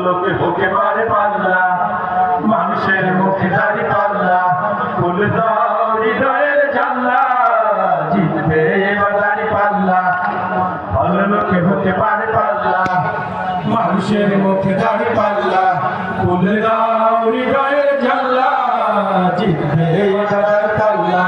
লোকে হতে পারে পাল্লা, মানুষের মুখে দাড়ি পাল্লা, ফুল দাও হৃদয়ের জানলা, জিতবে এবার দাড়ি পাল্লা। ভালো লোকে হতে পারে পাল্লা, মানুষের মুখে দাড়ি পাল্লা, ফুল দাও হৃদয়ের জানলা, জিতবে এবার দাড়ি পাল্লা।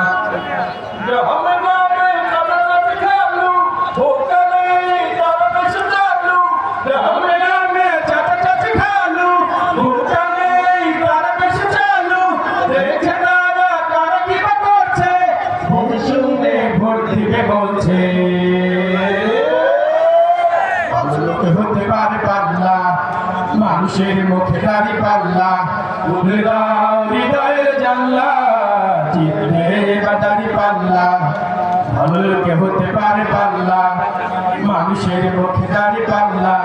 হতে পারে পাল্লা, মানুষের মুখে দাড়ি পাল্লা, খুলে দাও হৃদয়ের জানলা, জিতবে এবার দাড়ি পাল্লা। ভালো লোকে হতে পারে পাল্লা, মানুষের মুখে দাড়ি পাল্লা,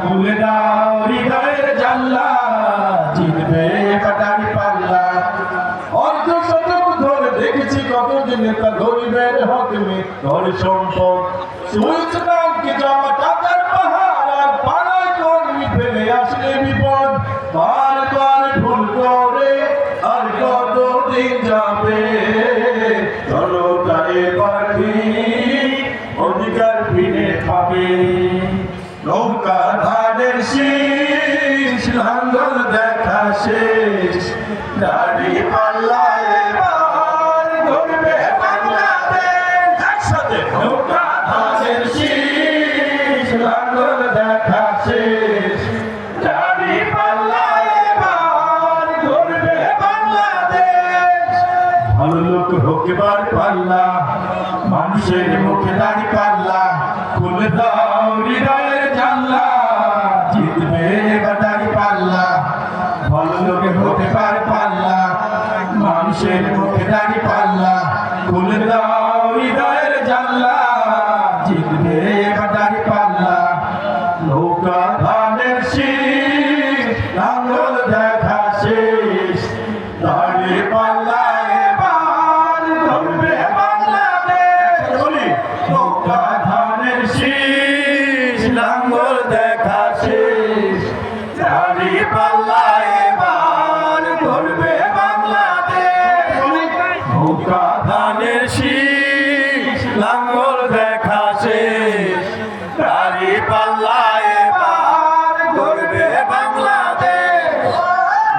খুলে দাও হৃদয়ের জানলা, জিতবে এবার দাড়ি পাল্লা। অর্ধ শতক ধরে দেখেছি কতদিন নেতা গরিবের হকমে ঘর সম্পদ সুইচ ব্যাংকে জমা টাকার পাহাড়, আর পাড়ায় কর্মী ফেলে আসলে বিপদ। বারবার ভুল করে আর কতদিন যাবে, জনতা এবার অধিকার ফিরে পাবে। নৌকা ধানের শীষ, লাঙ্গল দেখা শেষ, দাড়ি পাল্লা এবার গড়বে বাংলাদেশ। একসাথে নৌকা ধানের শীষ, লাঙ্গল দেখা শেষ, দাড়ি পাল্লা এবার গড়বে বাংলাদেশ। ভালো লোক হোক এবার পাল্লা, মানুষের মুখে দাড়ি পাল্লা, খুলে দাও হৃদয়ের জানলা, জিতবে এবার দাড়ি পাল্লা। ভালো লোকে হতে পারে পাল্লা, মানুষের মুখে দাড়ি পাল্লা, খুলে দাও হৃদয়ের জানলা, জিতবে এবার দাড়ি পাল্লা। নৌকা ধানের শীষ, লাঙ্গল দেখা শেষ, দাড়ি পাল্লা এবার গড়বে বাংলাদেশ। বলি নৌকা ধানের শীষ, লাঙ্গল দেখা শেষ, দাড়ি পাল্লা এবার গড়বে বাংলাদেশ। নৌকা ধানের শীষ, লাঙ্গল দেখা শেষ, দাড়ি পাল্লা এবার গড়বে বাংলাদেশ।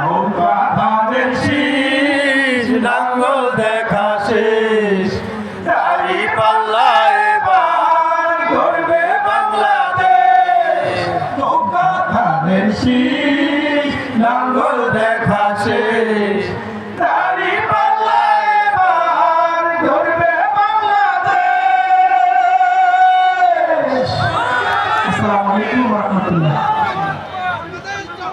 নৌকা ধানের শীষ, লাঙ্গল দেখা শেষ, দাড়ি পাল্লা এবার গড়বে বাংলাদেশ। নৌকা ধানের শীষ।